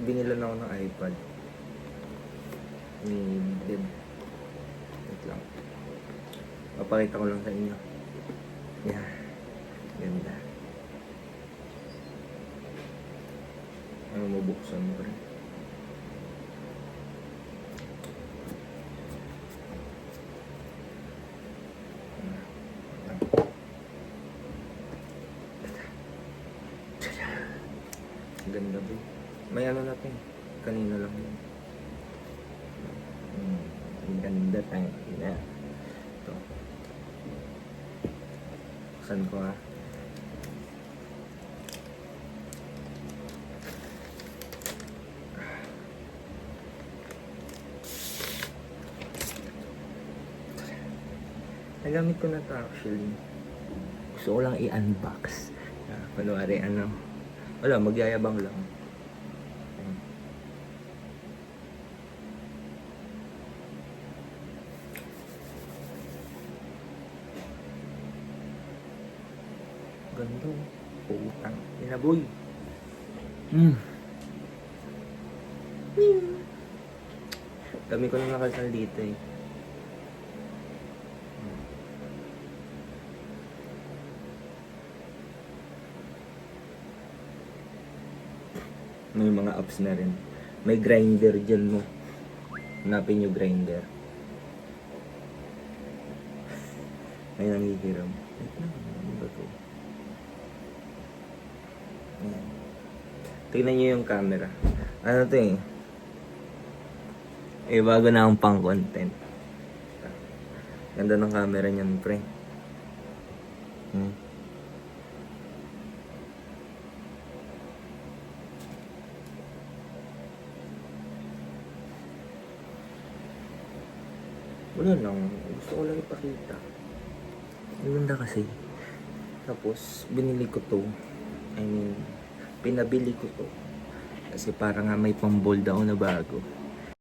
binilan ako ng iPad. Ni Deb. Wait lang. Papakita ko lang sa inyo. Yan. Ganda. Ano mabuksan mo rin? Ganda ba? May ano natin. Kanina lang yun. Ang ganda tayo. Ito. Buksan ko ha. Nagamit ko na ito actually. Gusto ko lang i-unbox. Kunwari ano. Wala, magyayabang lang. Ganda. Putang. Inaboy. Dami ko na nakasal dito eh. May mga apps na rin. May grinder dyan mo. Hanapin nyo grinder. May nangihiram. Ano ba ito? Ayan. Tignan nyo yung camera. Ano to eh? Eh, bago na akong pang content. Ganda ng camera niyan, pre. Wala lang. Gusto ko lang ipakita. Ang ganda kasi. Tapos, binili ko to. I mean, pinabili ko to. Kasi para nga may pang-bold ako na bago.